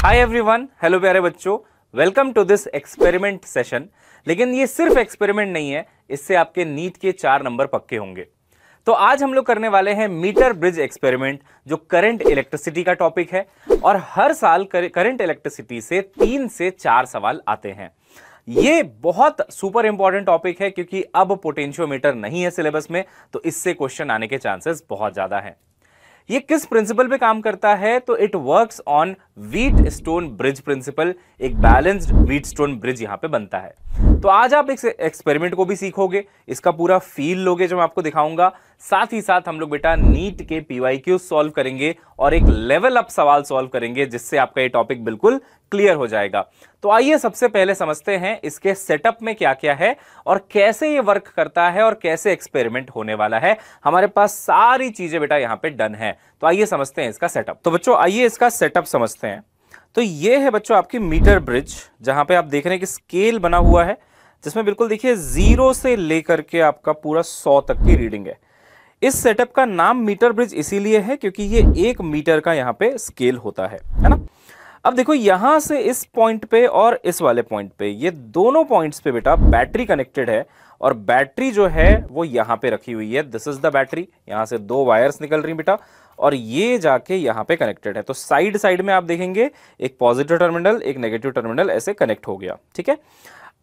Hi everyone, hello प्यारे बच्चों, welcome to this experiment session. लेकिन ये सिर्फ एक्सपेरिमेंट नहीं है, इससे आपके नीट के 4 नंबर पक्के होंगे। तो आज हम लोग करने वाले हैं मीटर ब्रिज एक्सपेरिमेंट, जो करंट इलेक्ट्रिसिटी का टॉपिक है। और हर साल करंट इलेक्ट्रिसिटी से 3 से 4 सवाल आते हैं। ये बहुत सुपर इंपॉर्टेंट टॉपिक है क्योंकि अब पोटेंशियोमीटर नहीं है सिलेबस में, तो इससे क्वेश्चन आने के चांसेस बहुत ज्यादा हैं। ये किस प्रिंसिपल पे काम करता है? तो it works on Wheatstone bridge principle. एक बैलेंस्ड व्हीट स्टोन ब्रिज यहां पे बनता है। तो आज आप इस एक्सपेरिमेंट को भी सीखोगे, इसका पूरा फील लोगे जो मैं आपको दिखाऊंगा। साथ ही साथ हम लोग बेटा नीट के पीवाईक्यू सॉल्व करेंगे और एक लेवल अप सवाल सॉल्व करेंगे, जिससे आपका ये टॉपिक बिल्कुल क्लियर हो जाएगा। तो आइए सबसे पहले समझते हैं इसके सेटअप में क्या क्या है और कैसे ये वर्क करता है और कैसे एक्सपेरिमेंट होने वाला है। हमारे पास सारी चीजें बेटा यहां पे डन है। तो आइए समझते हैं इसका सेटअप। तो बच्चों आइए इसका सेटअप समझते हैं। तो ये है बच्चों आपकी मीटर ब्रिज, जहां पे आप देख रहे हैं कि स्केल बना हुआ है, जिसमें बिल्कुल देखिए 0 से लेकर के आपका पूरा 100 तक की रीडिंग है। इस सेटअप का नाम मीटर ब्रिज इसीलिए है क्योंकि ये 1 मीटर का यहां पे स्केल होता है ना। अब देखो यहां से इस पॉइंट पे और इस वाले पॉइंट पे, ये दोनों पॉइंट्स पे बेटा बैटरी कनेक्टेड है और बैटरी जो है वो यहां पे रखी हुई है। This is the battery. यहां से 2 वायर्स निकल रही बेटा और ये जाके यहां पे कनेक्टेड है। तो साइड साइड में आप देखेंगे एक पॉजिटिव टर्मिनल, एक नेगेटिव टर्मिनल ऐसे कनेक्ट हो गया। ठीक है,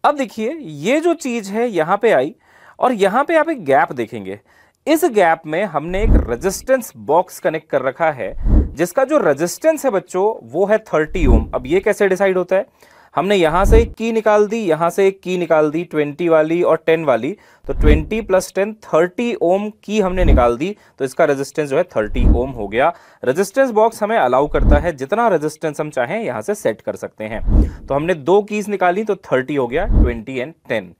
अब देखिए ये जो चीज है यहां पे आई और यहां पे आप एक गैप देखेंगे। इस गैप में हमने एक रेजिस्टेंस बॉक्स कनेक्ट कर रखा है, जिसका जो रेजिस्टेंस है बच्चों वो है 30 ओम। अब ये कैसे डिसाइड होता है? हमने यहां से एक की निकाल दी, यहां से एक की निकाल दी, 20 वाली और 10 वाली। तो 20 + 10 30 ओम की हमने निकाल दी, तो इसका रेजिस्टेंस जो है 30 ओम हो गया। रेजिस्टेंस बॉक्स हमें अलाउ करता है जितना रेजिस्टेंस हम चाहें यहां से सेट कर सकते हैं। तो हमने 2 कीज निकाली, तो 30 हो गया, 20 एंड 10।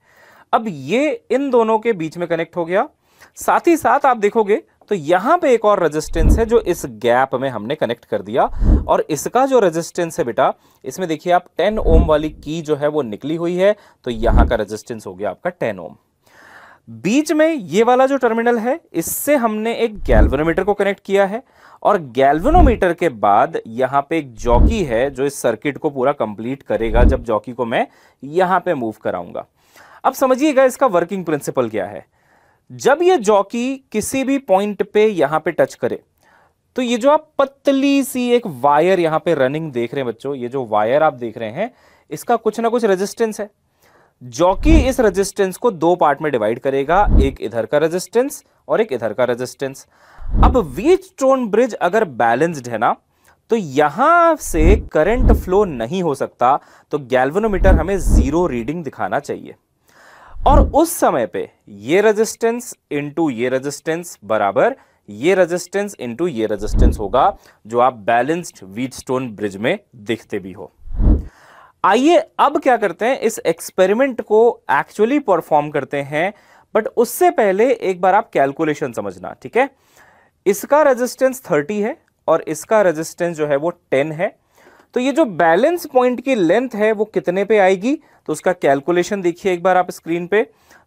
अब ये इन दोनों के बीच में कनेक्ट हो गया। साथ ही साथ आप देखोगे तो यहां पे एक और रेजिस्टेंस है जो इस गैप में हमने कनेक्ट कर दिया और इसका जो रेजिस्टेंस है बेटा, इसमें देखिए आप 10 ओम वाली की जो है वो निकली हुई है, तो यहां का रेजिस्टेंस हो गया आपका 10 ओम। बीच में ये वाला जो टर्मिनल है, इससे हमने एक गैल्वेनोमीटर को कनेक्ट किया है और गैल्वेनोमीटर के बाद यहां पे एक जॉकी है जो इस सर्किट को पूरा कंप्लीट करेगा जब जॉकी को मैं यहां पे मूव कराऊंगा। अब समझिएगा इसका वर्किंग प्रिंसिपल क्या है। जब ये जॉकी किसी भी पॉइंट पे यहां पे टच करे, तो ये जो आप पतली सी एक वायर यहां पे रनिंग देख रहे हैं बच्चों, ये जो वायर आप देख रहे हैं इसका कुछ ना कुछ रेजिस्टेंस है। जॉकी इस रेजिस्टेंस को 2 पार्ट में डिवाइड करेगा, एक इधर का रेजिस्टेंस और एक इधर का रेजिस्टेंस। अब व्हीट स्टोन ब्रिज अगर बैलेंस्ड है ना, तो यहां से करंट फ्लो नहीं हो सकता, तो गैल्वेनोमीटर हमें 0 रीडिंग दिखाना चाहिए। और उस समय पे ये रेजिस्टेंस इंटू ये रेजिस्टेंस बराबर ये रेजिस्टेंस इंटू ये रेजिस्टेंस होगा, जो आप बैलेंस्ड व्हीट स्टोन ब्रिज में दिखते भी हो। आइए अब क्या करते हैं, इस एक्सपेरिमेंट को एक्चुअली परफॉर्म करते हैं। बट उससे पहले एक बार आप कैलकुलेशन समझना, ठीक है। इसका रेजिस्टेंस 30 है और इसका रेजिस्टेंस जो है वो 10 है। तो ये जो बैलेंस पॉइंट की लेंथ है वो कितने पे आएगी, तो उसका कैलकुलेशन देखिए एक बार आप स्क्रीन पे।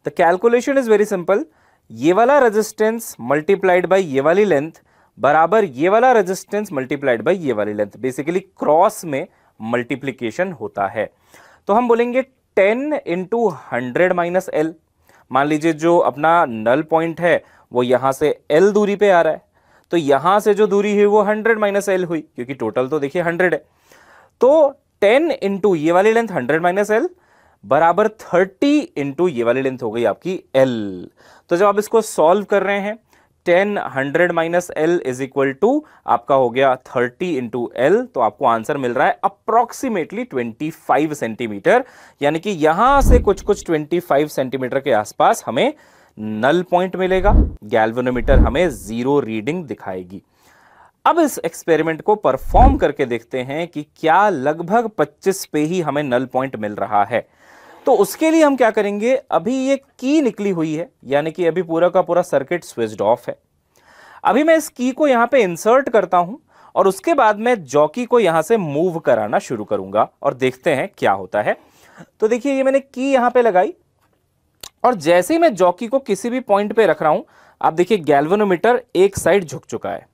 The calculation is very simple. ये वाला रेजिस्टेंस मल्टीप्लाइड बाय ये वाली लेंथ बराबर ये वाला रेजिस्टेंस मल्टीप्लाइड बाय ये वाली लेंथ। बेसिकली क्रॉस में मल्टीप्लीकेशन होता है। तो हम बोलेंगे 10 × 100 - L। मान लीजिए जो अपना नल पॉइंट है वो यहां से L दूरी पे आ रहा है, तो यहां से जो दूरी है वो 100 - L हुई, क्योंकि टोटल तो देखिए 100 है। तो 10 × ये वाली लेंथ 100 - L बराबर 30 × ये वाली लेंथ हो गई आपकी L। तो जब आप इसको सॉल्व कर रहे हैं, 10 100 - L इज इक्वल टू आपका हो गया 30 × L, तो आपको आंसर मिल रहा है अप्रोक्सीमेटली 25 सेंटीमीटर। यानी कि यहां से कुछ 25 सेंटीमीटर के आसपास हमें नल पॉइंट मिलेगा। गैल्वेनोमीटर हमें 0 रीडिंग दिखाएगी। अब इस एक्सपेरिमेंट को परफॉर्म करके देखते हैं कि क्या लगभग 25 पे ही हमें नल पॉइंट मिल रहा है। तो उसके लिए हम क्या करेंगे, अभी ये की निकली हुई है, यानी कि अभी पूरा का पूरा सर्किट स्विच्ड ऑफ है। अभी मैं इस की को यहां पे इंसर्ट करता हूं और उसके बाद मैं जॉकी को यहां से मूव कराना शुरू करूंगा और देखते हैं क्या होता है। तो देखिए ये मैंने की यहां पे लगाई और जैसे ही मैं जॉकी को किसी भी पॉइंट पे रख रहा हूं, आप देखिए गैल्वेनोमीटर एक साइड झुक चुका है।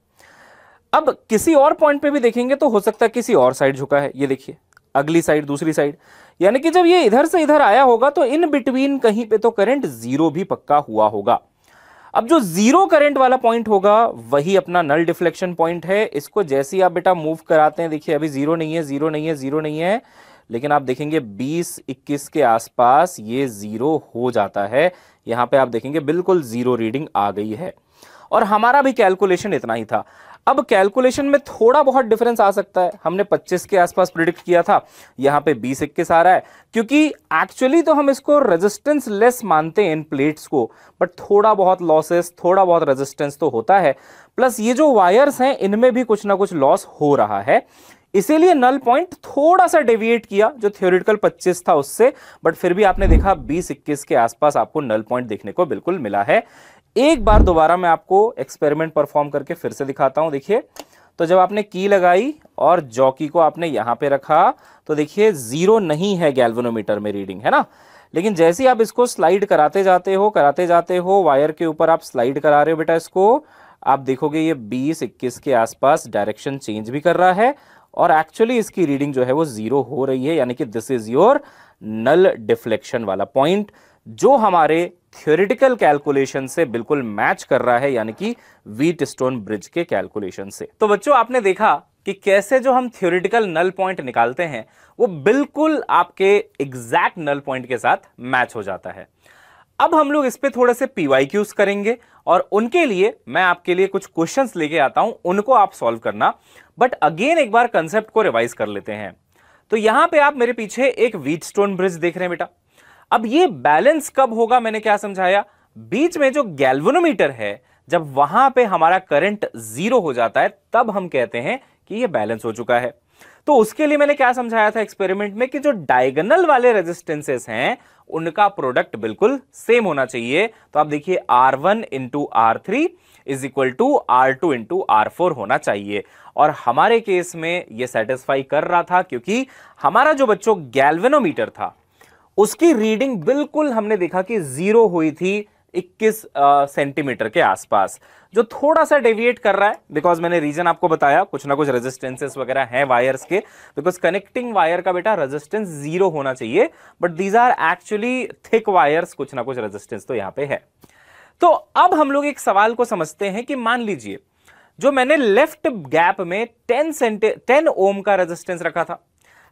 अब किसी और पॉइंट पे भी देखेंगे तो हो सकता है किसी और साइड झुका है, ये देखिए अगली साइड, दूसरी साइड, यानी कि जब ये इधर से इधर आया होगा तो इन बिटवीन कहीं पे तो करंट जीरो भी पक्का हुआ होगा। अब जो जीरो करंट वाला पॉइंट होगा वही अपना नल डिफ्लेक्शन पॉइंट है। इसको जैसे ही आप बेटा मूव कराते हैं, देखिए अभी जीरो नहीं है, जीरो नहीं है, जीरो नहीं है, लेकिन आप देखेंगे 20-21 के आसपास ये जीरो हो जाता है। यहां पे आप देखेंगे बिल्कुल जीरो रीडिंग आ गई है और हमारा भी कैलकुलेशन इतना ही था। अब कैलकुलेशन में थोड़ा बहुत डिफरेंस आ सकता है। हमने 25 के आसपास प्रिडिक्ट किया था, यहां पे 20-21 आ रहा है, क्योंकि एक्चुअली तो हम इसको रेजिस्टेंस लेस मानते हैं इन प्लेट्स को, बट थोड़ा बहुत लॉसेस, थोड़ा बहुत रेजिस्टेंस तो होता है। प्लस ये जो वायर्स हैं इनमें भी कुछ ना कुछ लॉस हो रहा है, इसीलिए नल पॉइंट थोड़ा सा डेविएट किया जो थ्योरेटिकल 25 था उससे, बट फिर भी आपने देखा 20-21 के आसपास आपको नल पॉइंट देखने को बिल्कुल मिला है। एक बार दोबारा मैं आपको एक्सपेरिमेंट परफॉर्म करके फिर से दिखाता हूं। देखिए, तो जब आपने की लगाई और जॉकी को आपने यहां पे रखा तो देखिए जीरो नहीं है गैल्वेनोमीटर में रीडिंग, है ना। लेकिन जैसे ही आप इसको स्लाइड कराते जाते हो वायर के ऊपर आप स्लाइड करा रहे हो बेटा इसको, आप देखोगे ये 20-21 के आसपास डायरेक्शन चेंज भी कर रहा है और एक्चुअली इसकी रीडिंग जो है वो जीरो हो रही है, यानी कि this is your null deflection वाला पॉइंट जो हमारे थ्योरेटिकल कैलकुलेशन से बिल्कुल मैच कर रहा है, यानी कि व्हीटस्टोन ब्रिज के कैलकुलेशन से। तो बच्चों आपने देखा कि कैसे जो हम थ्योरेटिकल नल पॉइंट निकालते हैं वो बिल्कुल आपके एग्जैक्ट नल पॉइंट के साथ मैच हो जाता है। अब हम लोग इस पे थोड़े से पीवाईक्यूज करेंगे और उनके लिए मैं आपके लिए कुछ क्वेश्चंस लेके आता हूं, उनको आप सॉल्व करना। बट अगेन एक बार कंसेप्ट को रिवाइज कर लेते हैं। तो यहां पे आप मेरे पीछे एक व्हीटस्टोन ब्रिज देख रहे हैं बेटा। अब ये बैलेंस कब होगा, मैंने क्या समझाया, बीच में जो गैल्वेनोमीटर है जब वहां पे हमारा करंट जीरो हो जाता है तब हम कहते हैं कि ये बैलेंस हो चुका है। तो उसके लिए मैंने क्या समझाया था एक्सपेरिमेंट में कि जो डायगोनल वाले रेजिस्टेंसेस हैं उनका प्रोडक्ट बिल्कुल सेम होना चाहिए। तो आप देखिए R1 into R3 is equal to R2 into R4 होना चाहिए और हमारे केस में यह सेटिस्फाई कर रहा था क्योंकि हमारा जो बच्चों गैल्वेनोमीटर था उसकी रीडिंग बिल्कुल हमने देखा कि जीरो हुई थी 21 सेंटीमीटर के आसपास, जो थोड़ा सा डेविएट कर रहा है बिकॉज मैंने रीजन आपको बताया, कुछ ना कुछ रेजिस्टेंसेस वगैरह हैं वायर्स के, बिकॉज कनेक्टिंग वायर का बेटा रेजिस्टेंस जीरो होना चाहिए, but these are actually thick wires, कुछ ना कुछ रेजिस्टेंस तो यहां पे है। तो अब हम लोग एक सवाल को समझते हैं कि मान लीजिए जो मैंने लेफ्ट गैप में 10 ओम का रेजिस्टेंस रखा था,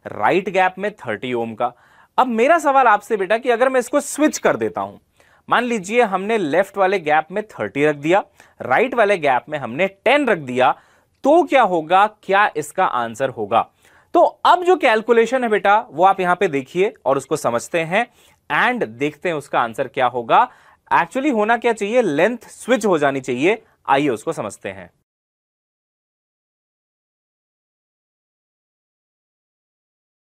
राइट गैप में 30 ओम का। अब मेरा सवाल आपसे बेटा कि अगर मैं इसको स्विच कर देता हूं, मान लीजिए हमने लेफ्ट वाले गैप में 30 रख दिया, राइट वाले गैप में हमने 10 रख दिया, तो क्या होगा, क्या इसका आंसर होगा। तो अब जो कैलकुलेशन है बेटा वो आप यहां पे देखिए और उसको समझते हैं एंड देखते हैं उसका आंसर क्या होगा। एक्चुअली होना क्या चाहिए, लेंथ स्विच हो जानी चाहिए। आइए उसको समझते हैं।